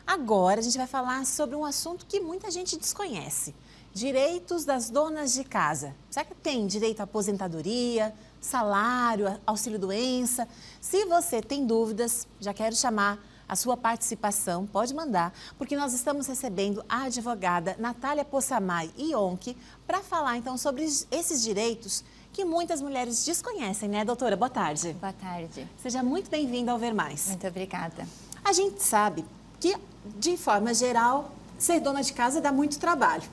Agora a gente vai falar sobre um assunto que muita gente desconhece. Direitos das donas de casa. Será que tem direito à aposentadoria, salário, auxílio-doença? Se você tem dúvidas, já quero chamar a sua participação, pode mandar, porque nós estamos recebendo a advogada Natália Possamay Ionchi para falar então sobre esses direitos que muitas mulheres desconhecem, né, doutora? Boa tarde. Boa tarde. Seja muito bem-vinda ao Ver Mais. Muito obrigada. A gente sabe que, de forma geral, ser dona de casa dá muito trabalho.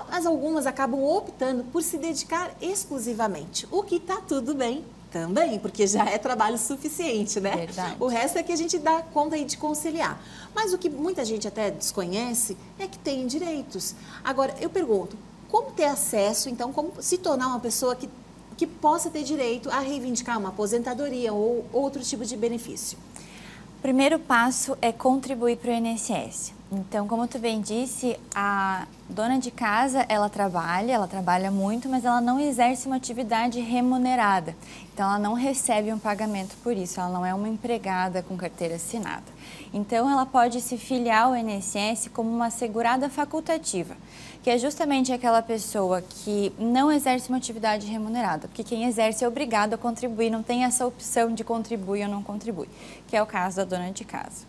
Mas algumas acabam optando por se dedicar exclusivamente, o que está tudo bem também, porque já é trabalho suficiente, né? Verdade. O resto é que a gente dá conta aí de conciliar. Mas o que muita gente até desconhece é que tem direitos. Agora, eu pergunto, como ter acesso, então, como se tornar uma pessoa que possa ter direito a reivindicar uma aposentadoria ou outro tipo de benefício? O primeiro passo é contribuir para o INSS. Então, como tu bem disse, a dona de casa, ela trabalha muito, mas ela não exerce uma atividade remunerada. Então, ela não recebe um pagamento por isso, ela não é uma empregada com carteira assinada. Então, ela pode se filiar ao INSS como uma segurada facultativa, que é justamente aquela pessoa que não exerce uma atividade remunerada, porque quem exerce é obrigado a contribuir, não tem essa opção de contribuir ou não contribuir, que é o caso da dona de casa.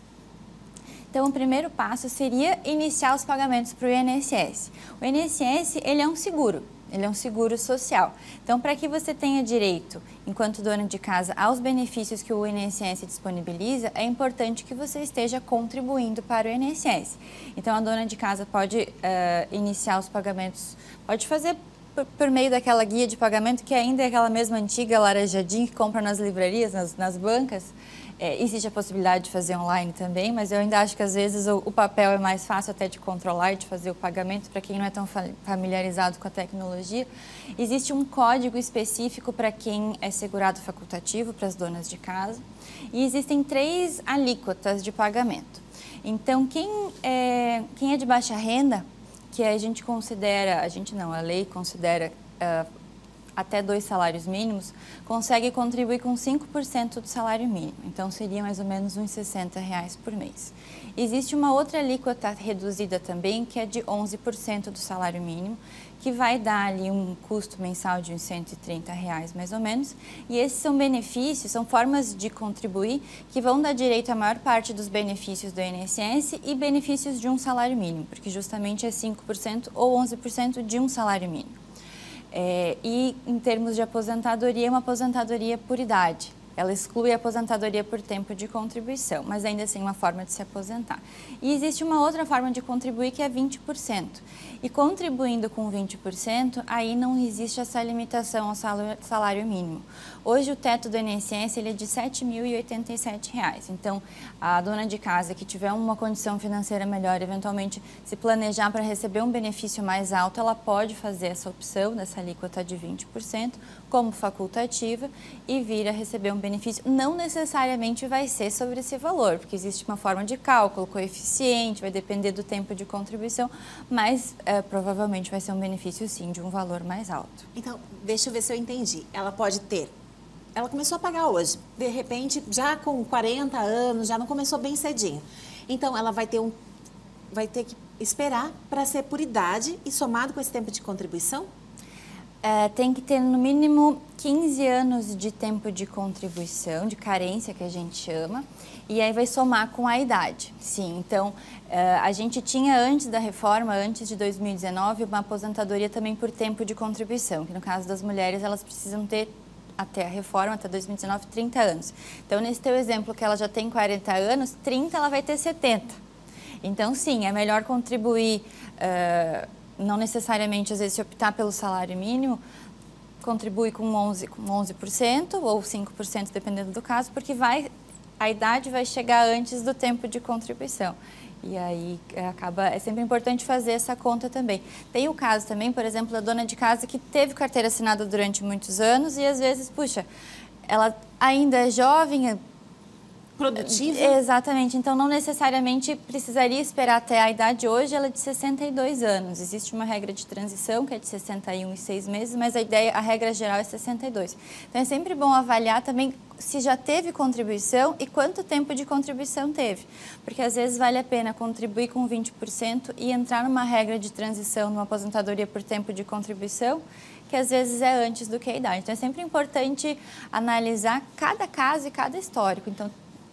Então, o primeiro passo seria iniciar os pagamentos para o INSS. O INSS, ele é um seguro social. Então, para que você tenha direito, enquanto dona de casa, aos benefícios que o INSS disponibiliza, é importante que você esteja contribuindo para o INSS. Então, a dona de casa pode iniciar os pagamentos, pode fazer por meio daquela guia de pagamento, que ainda é aquela mesma antiga laranjadinha que compra nas livrarias, nas bancas. Existe a possibilidade de fazer online também, mas eu ainda acho que às vezes o papel é mais fácil até de controlar e de fazer o pagamento para quem não é tão familiarizado com a tecnologia. Existe um código específico para quem é segurado facultativo, para as donas de casa, e existem 3 alíquotas de pagamento. Então, quem é de baixa renda, que a gente considera, a lei considera até 2 salários mínimos, consegue contribuir com 5% do salário mínimo. Então, seria mais ou menos uns R$60 por mês. Existe uma outra alíquota reduzida também, que é de 11% do salário mínimo, que vai dar ali um custo mensal de uns R$130 mais ou menos. E esses são benefícios, são formas de contribuir que vão dar direito à maior parte dos benefícios do INSS e benefícios de um salário mínimo, porque justamente é 5% ou 11% de um salário mínimo. E em termos de aposentadoria, é uma aposentadoria por idade. Ela exclui a aposentadoria por tempo de contribuição, mas ainda assim é uma forma de se aposentar. E existe uma outra forma de contribuir que é 20%. E contribuindo com 20%, aí não existe essa limitação ao salário mínimo. Hoje o teto do INSS ele é de R$ 7.087. Então, a dona de casa que tiver uma condição financeira melhor, eventualmente se planejar para receber um benefício mais alto, ela pode fazer essa opção dessa alíquota de 20% como facultativa e vir a receber um benefício. Não necessariamente vai ser sobre esse valor, porque existe uma forma de cálculo, coeficiente, vai depender do tempo de contribuição, mas provavelmente vai ser um benefício sim de um valor mais alto. Então, deixa eu ver se eu entendi. Ela começou a pagar hoje, de repente, já com 40 anos, já não começou bem cedinho. Então, ela vai ter que esperar para ser por idade e somado com esse tempo de contribuição? Tem que ter no mínimo 15 anos de tempo de contribuição, de carência que a gente chama, e aí vai somar com a idade. Sim, então a gente tinha antes da reforma, antes de 2019, uma aposentadoria também por tempo de contribuição, que no caso das mulheres elas precisam ter até a reforma, até 2019, 30 anos. Então, nesse teu exemplo que ela já tem 40 anos, 30 ela vai ter 70. Então, sim, é melhor contribuir, não necessariamente, às vezes, se optar pelo salário mínimo, contribui com 11% ou 5%, dependendo do caso, porque a idade vai chegar antes do tempo de contribuição. E aí é sempre importante fazer essa conta também. Tem o caso também, por exemplo, da dona de casa que teve carteira assinada durante muitos anos e às vezes, puxa, ela ainda é jovem, produtiva. Exatamente. Então, não necessariamente precisaria esperar até a idade. Hoje, ela é de 62 anos. Existe uma regra de transição, que é de 61 e 6 meses, mas a regra geral é 62. Então, é sempre bom avaliar também se já teve contribuição e quanto tempo de contribuição teve. Porque, às vezes, vale a pena contribuir com 20% e entrar numa regra de transição, numa aposentadoria por tempo de contribuição, que às vezes é antes do que a idade. Então, é sempre importante analisar cada caso e cada histórico. Então,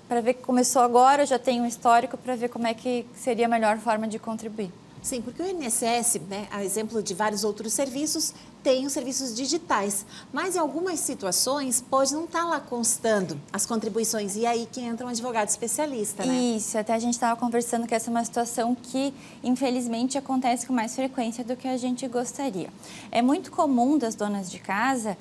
para ver que começou agora, eu já tenho um histórico para ver como é que seria a melhor forma de contribuir. Sim, porque o INSS, né, a exemplo de vários outros serviços, tem os serviços digitais, mas em algumas situações pode não estar lá constando as contribuições, e aí que entra um advogado especialista, né? Isso, até a gente estava conversando que essa é uma situação que, infelizmente, acontece com mais frequência do que a gente gostaria. É muito comum das donas de casa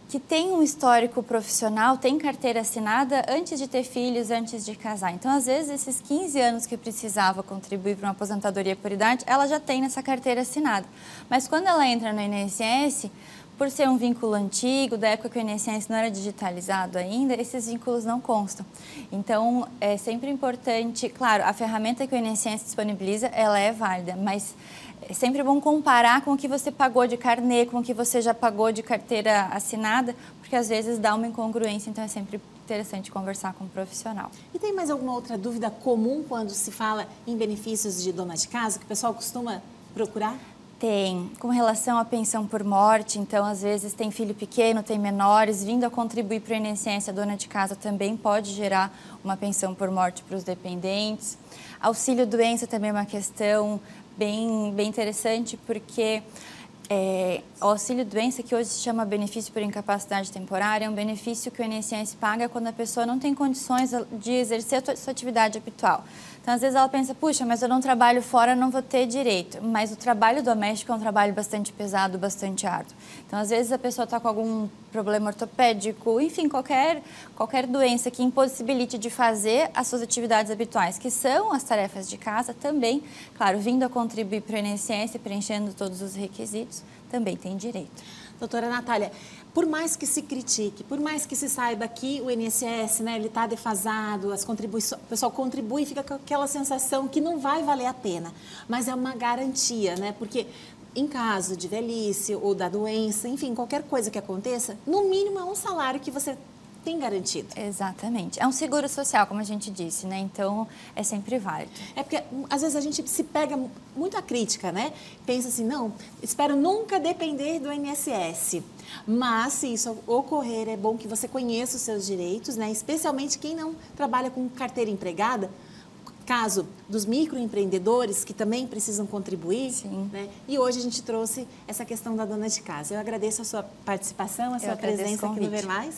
que tem um histórico profissional, tem carteira assinada antes de ter filhos, antes de casar. Então, às vezes, esses 15 anos que precisava contribuir para uma aposentadoria por idade, ela já tem nessa carteira assinada. Mas quando ela entra no INSS, por ser um vínculo antigo, da época que o INSS não era digitalizado ainda, esses vínculos não constam. Então, é sempre importante, claro, a ferramenta que o INSS disponibiliza, ela é válida, mas é sempre bom comparar com o que você pagou de carnê, com o que você já pagou de carteira assinada, porque às vezes dá uma incongruência, então é sempre interessante conversar com um profissional. E tem mais alguma outra dúvida comum quando se fala em benefícios de dona de casa, que o pessoal costuma procurar? Tem. Com relação à pensão por morte, então, às vezes tem filho pequeno, tem menores, vindo a contribuir para o INSS, a dona de casa também pode gerar uma pensão por morte para os dependentes. Auxílio-doença também é uma questão bem interessante, porque o auxílio-doença, que hoje se chama benefício por incapacidade temporária, é um benefício que o INSS paga quando a pessoa não tem condições de exercer a sua atividade habitual. Então, às vezes ela pensa, puxa, mas eu não trabalho fora, não vou ter direito. Mas o trabalho doméstico é um trabalho bastante pesado, bastante árduo. Então, às vezes a pessoa está com algum problema ortopédico, enfim, qualquer doença que impossibilite de fazer as suas atividades habituais, que são as tarefas de casa, também, claro, vindo a contribuir para o INSS, preenchendo todos os requisitos, também tem direito. Doutora Natália, por mais que se critique, por mais que se saiba que o INSS, né, ele está defasado, as contribuições, o pessoal contribui e fica com aquela sensação que não vai valer a pena, mas é uma garantia, né, porque em caso de velhice ou da doença, enfim, qualquer coisa que aconteça, no mínimo é um salário que você tem garantido. Exatamente. É um seguro social, como a gente disse, né? Então, é sempre válido. É porque, às vezes, a gente se pega muito à crítica, né? Pensa assim, não, espero nunca depender do INSS. Mas, se isso ocorrer, é bom que você conheça os seus direitos, né? Especialmente quem não trabalha com carteira empregada, caso dos microempreendedores que também precisam contribuir, né? E hoje a gente trouxe essa questão da dona de casa. Eu agradeço a sua participação, a sua presença aqui no Ver Mais.